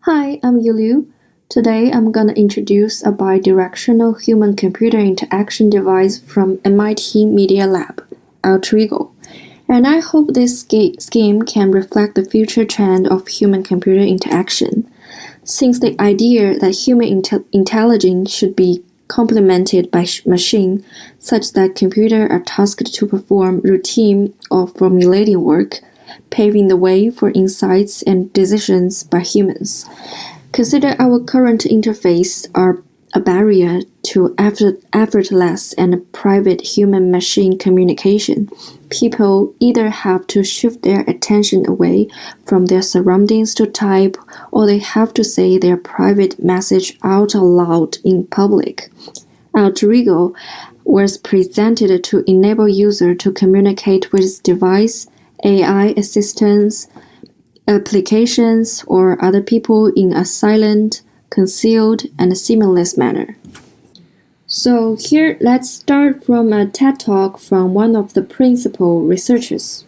Hi, I'm Yuliu. Today I'm gonna introduce a bidirectional human-computer interaction device from MIT Media Lab, AlterEgo. And I hope this scheme can reflect the future trend of human-computer interaction, since the idea that human intelligence should be complemented by machine, such that computers are tasked to perform routine or formulating work, paving the way for insights and decisions by humans. Consider our current interface are a barrier to effortless and private human-machine communication. People either have to shift their attention away from their surroundings to type, or they have to say their private message out loud in public. AlterEgo was presented to enable users to communicate with device, AI assistants, applications, or other people in a silent, concealed, and seamless manner. So here, let's start from a TED Talk from one of the principal researchers.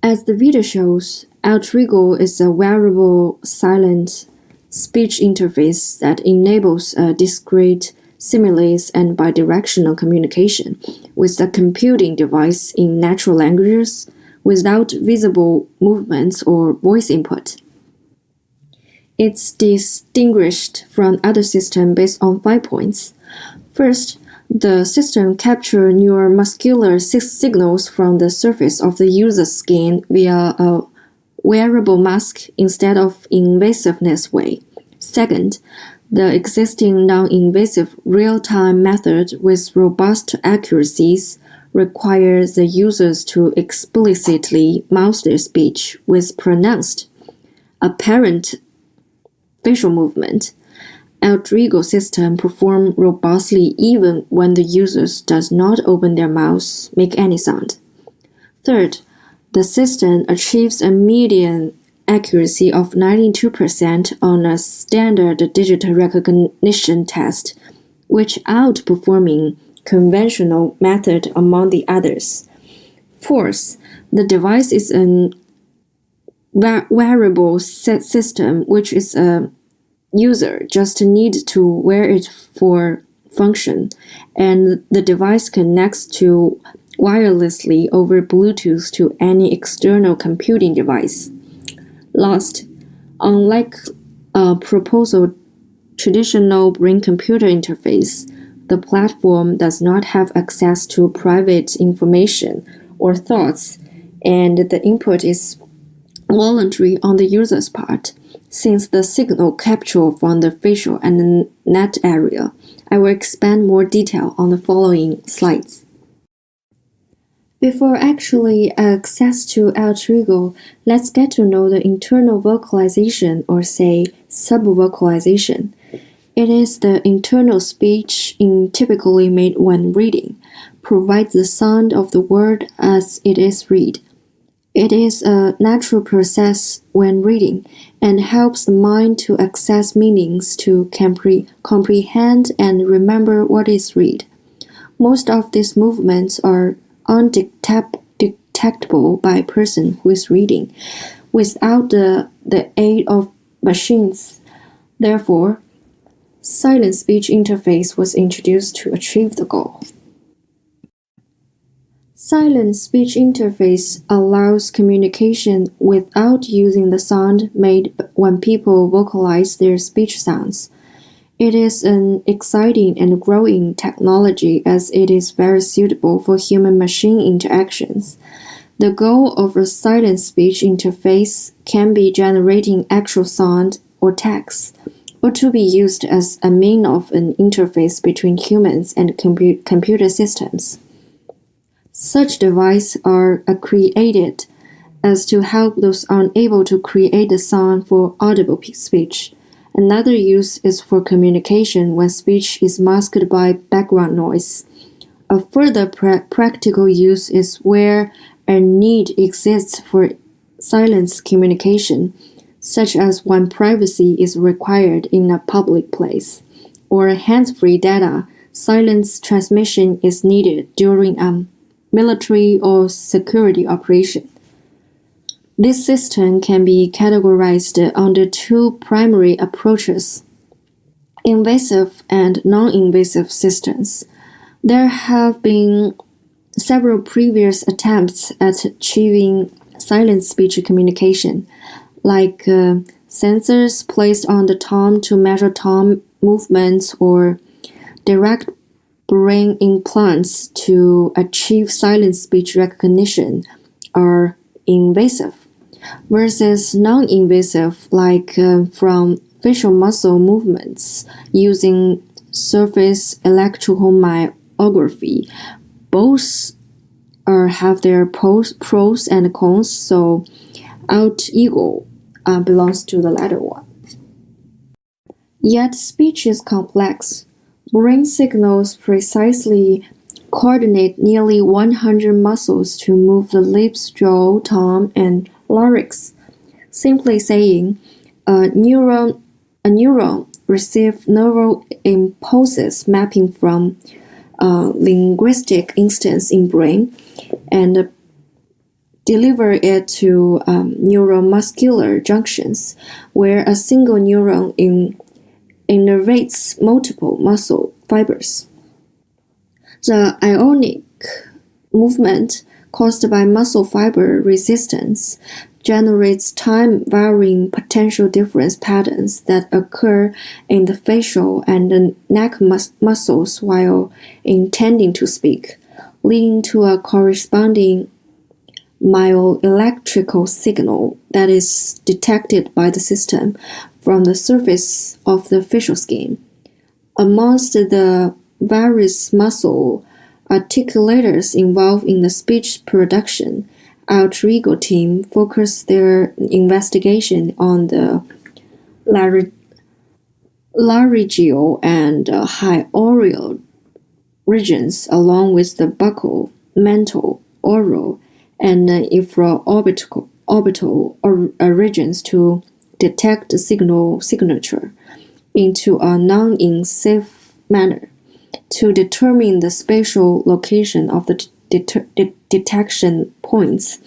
As the video shows, AlterEgo is a wearable, silent speech interface that enables a discrete, seamless, and bidirectional communication with a computing device in natural languages without visible movements or voice input. It's distinguished from other systems based on 5 points. First, the system captures neuromuscular signals from the surface of the user's skin via a wearable mask instead of invasiveness way. Second, the existing non-invasive real-time method with robust accuracies requires the users to explicitly mouth their speech with pronounced, apparent facial movement. AlterEgo system perform robustly even when the users does not open their mouths, make any sound. Third, the system achieves a median accuracy of 92% on a standard digital recognition test, which outperforming conventional method among the others. Fourth, the device is a wearable system, which is a user just need to wear it for function, and the device connects to wirelessly over Bluetooth to any external computing device. Last, unlike a proposed traditional brain-computer interface, the platform does not have access to private information or thoughts, and the input is voluntary on the user's part, since the signal captured from the facial and net area. I will expand more detail on the following slides. Before actually access to AlterEgo, let's get to know the internal vocalization, or say subvocalization. It is the internal speech typically made when reading, provides the sound of the word as it is read. It is a natural process when reading and helps the mind to access meanings, to comprehend and remember what is read. Most of these movements are undetectable by a person who is reading without the aid of machines. Therefore, silent speech interface was introduced to achieve the goal. Silent speech interface allows communication without using the sound made when people vocalize their speech sounds. It is an exciting and growing technology as it is very suitable for human-machine interactions. The goal of a silent speech interface can be generating actual sound or text, or to be used as a means of an interface between humans and computer systems. Such devices are created as to help those unable to create the sound for audible speech. Another use is for communication when speech is masked by background noise. A further practical use is where a need exists for silence communication, such as when privacy is required in a public place, or hands-free data silence transmission is needed during a military or security operation. This system can be categorized under two primary approaches: invasive and non-invasive systems. There have been several previous attempts at achieving silent speech communication, like sensors placed on the tongue to measure tongue movements or direct brain implants to achieve silent speech recognition are invasive, versus non-invasive, like from facial muscle movements using surface electromyography. Both have their pros and cons, so AlterEgo belongs to the latter one. Yet speech is complex. Brain signals precisely coordinate nearly 100 muscles to move the lips, jaw, tongue, and larynx. Simply saying, a neuron receives neural impulses mapping from linguistic instance in brain and deliver it to neuromuscular junctions, where a single neuron innervates multiple muscle fibers. The ionic movement caused by muscle fiber resistance generates time-varying potential difference patterns that occur in the facial and the neck muscles while intending to speak, leading to a corresponding myoelectrical signal that is detected by the system from the surface of the facial skin. Amongst the various muscle articulators involved in the speech production, AlterEgo team focused their investigation on the laryngeal and hyoidal regions, along with the buccal, mental, oral, and infraorbital regions to detect the signal signature into a non-invasive manner. To determine the spatial location of the detection points,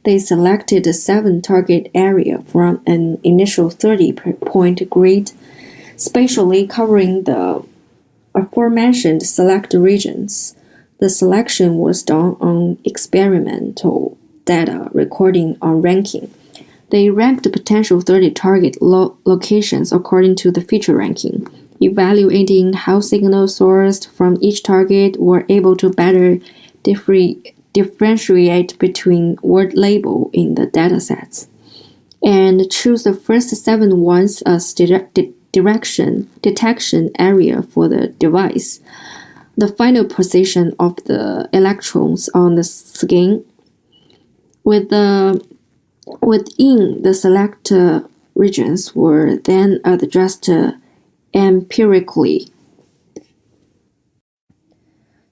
they selected 7 target areas from an initial 30-point grid, spatially covering the aforementioned select regions. The selection was done on experimental data recording on ranking. They ranked the potential 30 target locations according to the feature ranking, evaluating how signals sourced from each target were able to better differentiate between word label in the datasets, and choose the first 7 ones as detection area for the device. The final position of the electrons on the skin within the select regions were then addressed empirically.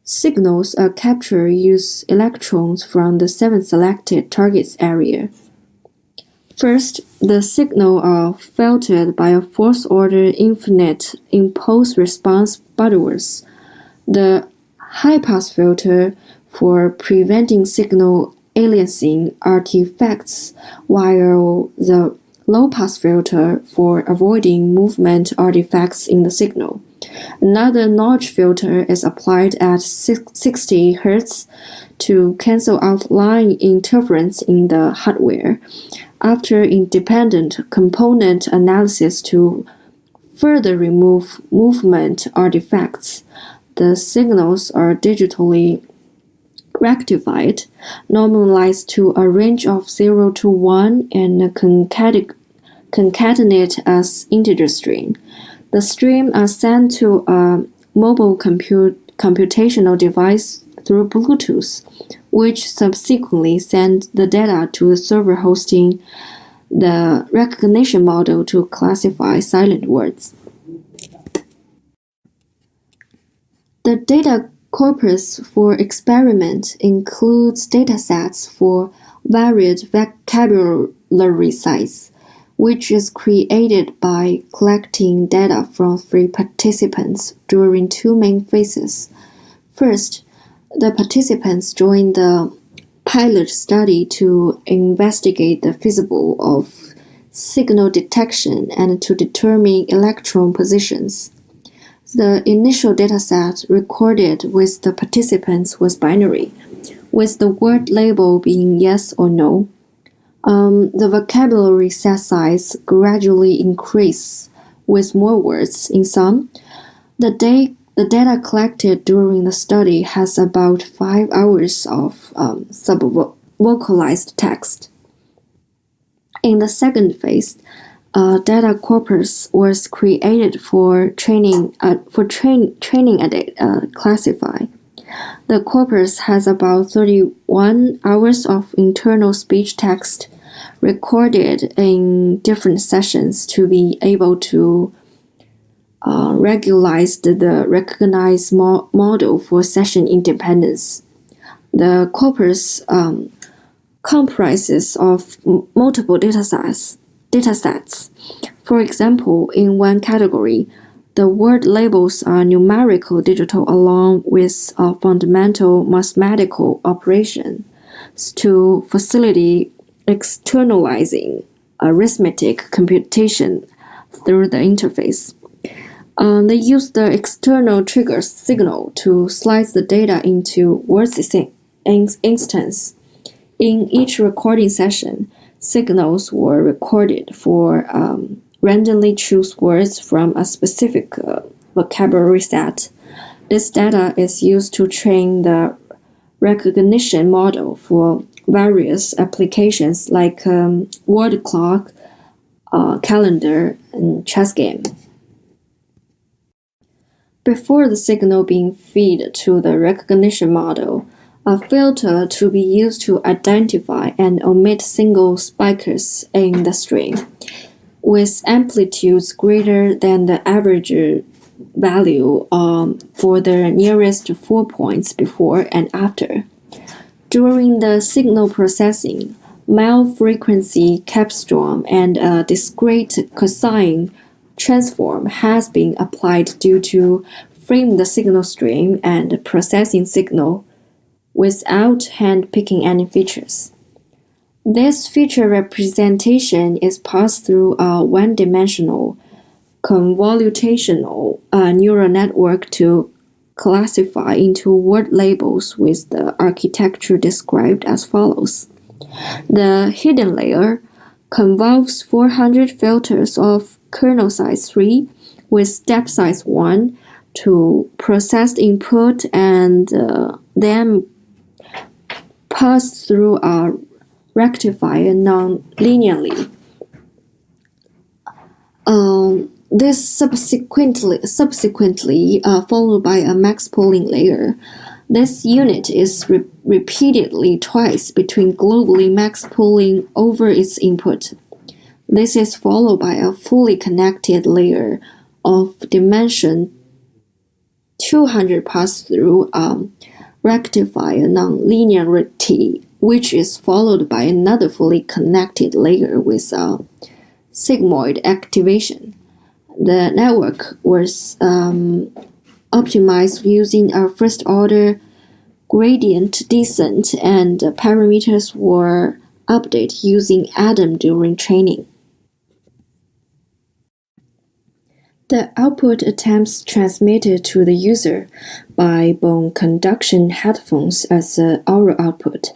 Signals are captured use electrons from the 7 selected targets area. First, the signals are filtered by a fourth-order infinite impulse response butterworth. The high-pass filter for preventing signal aliasing artifacts, while the low-pass filter for avoiding movement artifacts in the signal. Another notch filter is applied at 60 Hz to cancel out line interference in the hardware. After independent component analysis to further remove movement artifacts, the signals are digitally rectified, normalized to a range of 0 to 1, and concatenate as integer string. The stream are sent to a mobile computational device through Bluetooth, which subsequently send the data to the server hosting the recognition model to classify silent words. The data corpus for experiment includes datasets for varied vocabulary size, which is created by collecting data from 3 participants during 2 main phases. First, the participants join the pilot study to investigate the feasibility of signal detection and to determine electron positions. The initial dataset recorded with the participants was binary, with the word label being yes or no. The vocabulary set size gradually increased with more words in some. The data collected during the study has about 5 hours of sub-vocalized text. In the second phase, data corpus was created for training a classify. The corpus has about 31 hours of internal speech text recorded in different sessions to be able to regularize the recognized model for session independence. The corpus comprises of multiple datasets. For example, in one category, the word labels are numerical digital along with fundamental mathematical operations to facilitate externalizing arithmetic computation through the interface. They use the external trigger signal to slice the data into words instance. In each recording session, signals were recorded for randomly choose words from a specific vocabulary set. This data is used to train the recognition model for various applications like word clock, calendar, and chess game. Before the signal being fed to the recognition model, a filter to be used to identify and omit single spikes in the stream, with amplitudes greater than the average value for the nearest 4 points before and after. During the signal processing, mild frequency capstone and a discrete cosine transform has been applied due to frame the signal stream and processing signal without handpicking any features. This feature representation is passed through a one-dimensional convolutational neural network to classify into word labels with the architecture described as follows. The hidden layer convolves 400 filters of kernel size 3 with step size 1 to process input and then pass through a rectifier non-linearly. This subsequently followed by a max pooling layer. This unit is repeatedly twice between globally max pooling over its input. This is followed by a fully connected layer of dimension 200 pass-through rectifier non-linearity, which is followed by another fully connected layer with sigmoid activation. The network was optimized using a first-order gradient descent, and parameters were updated using Adam during training. The output attempts transmitted to the user by bone conduction headphones as the aural output.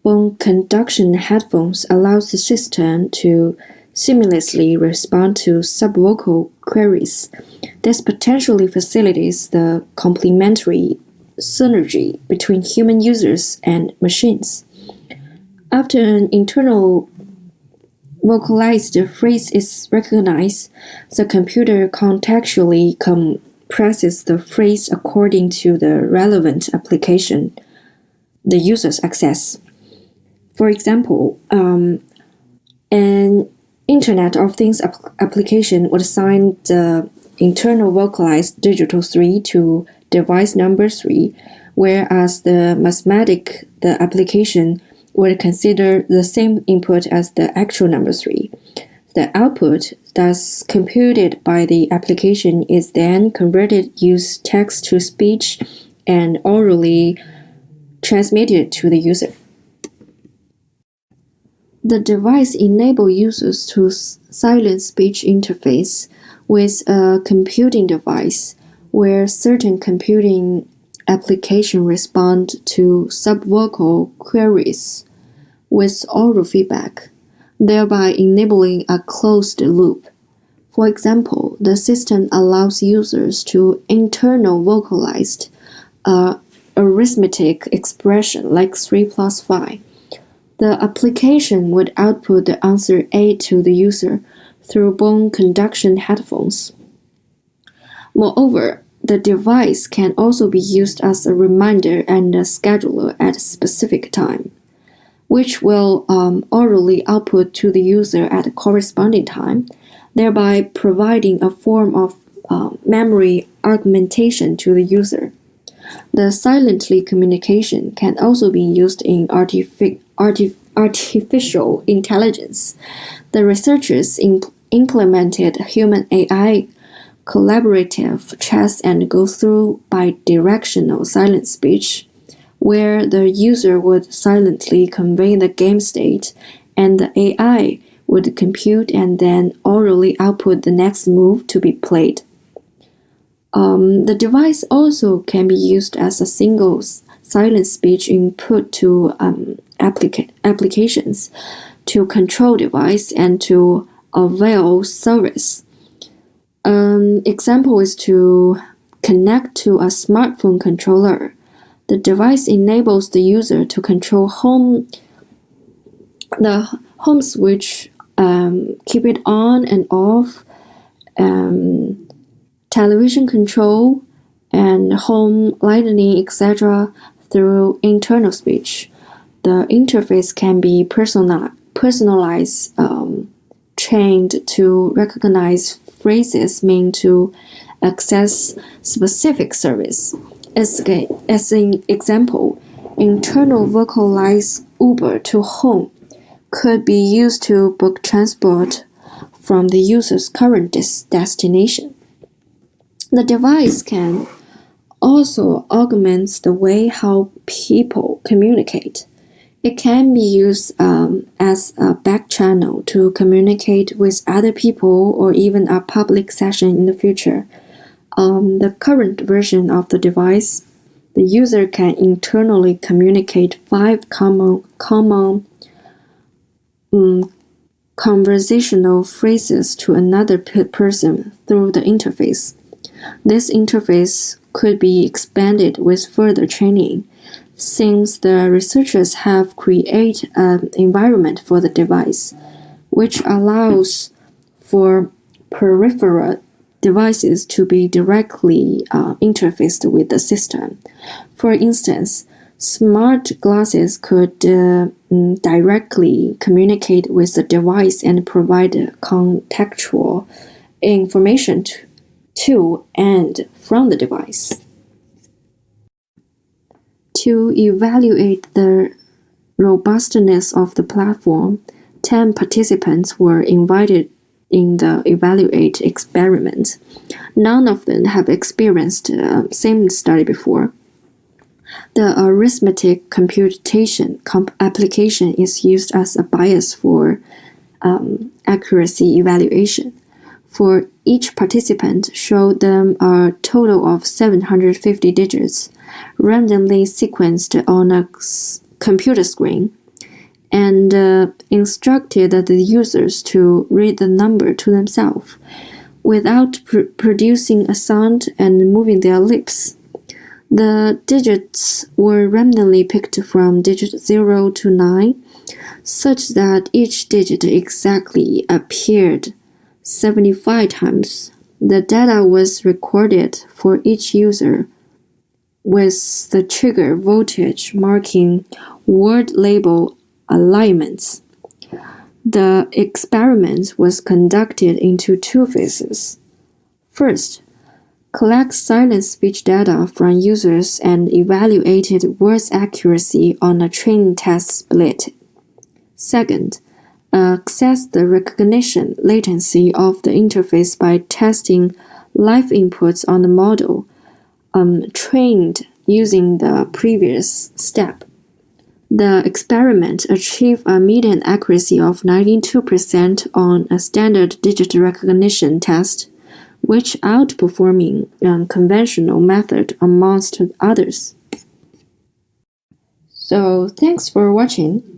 Bone conduction headphones allows the system to seamlessly respond to subvocal queries. This potentially facilitates the complementary synergy between human users and machines. After an internal vocalized phrase is recognized, the computer contextually compresses the phrase according to the relevant application the users access. For example, an Internet of Things application would assign the internal vocalized digital 3 to device number 3, whereas the application would consider the same input as the actual number 3. The output thus computed by the application is then converted using text to speech and orally transmitted to the user. The device enables users to silence speech interface with a computing device, where certain computing applications respond to subvocal queries with oral feedback, thereby enabling a closed loop. For example, the system allows users to internal vocalize a arithmetic expression like 3 plus 5. The application would output the answer A to the user through bone conduction headphones. Moreover, the device can also be used as a reminder and a scheduler at a specific time, which will orally output to the user at a corresponding time, thereby providing a form of memory augmentation to the user. The silently communication can also be used in artificial intelligence. The researchers implemented human AI collaborative chess and go through bidirectional silent speech, where the user would silently convey the game state and the AI would compute and then orally output the next move to be played. The device also can be used as a single silent speech input to applications, to control device, and to avail service. An example is to connect to a smartphone controller. The device enables the user to control the home switch, keep it on and off, television control, and home lighting, etc. through internal speech. The interface can be personalized, trained to recognize phrases meant to access specific service. As an example, internal vocalize Uber to home could be used to book transport from the user's current destination. The device can also augment the way how people communicate. It can be used as a back channel to communicate with other people or even a public session in the future. The current version of the device, the user can internally communicate 5 common conversational phrases to another person through the interface. This interface could be expanded with further training, since the researchers have created an environment for the device, which allows for peripheral devices to be directly interfaced with the system. For instance, smart glasses could directly communicate with the device and provide contextual information to and from the device. To evaluate the robustness of the platform, 10 participants were invited in the evaluate experiment. None of them have experienced the same study before. The arithmetic computation application is used as a bias for accuracy evaluation. For each participant, show them a total of 750 digits, randomly sequenced on a computer screen, and instructed the users to read the number to themselves without producing a sound and moving their lips. The digits were randomly picked from digit 0 to 9, such that each digit exactly appeared 75 times. The data was recorded for each user with the trigger voltage marking word label alignments. The experiment was conducted into 2 phases. First, collect silent speech data from users and evaluated words accuracy on a training test split. Second, assess the recognition latency of the interface by testing live inputs on the model trained using the previous step. The experiment achieved a median accuracy of 92% on a standard digit recognition test, which outperforming a conventional method amongst others. So thanks for watching.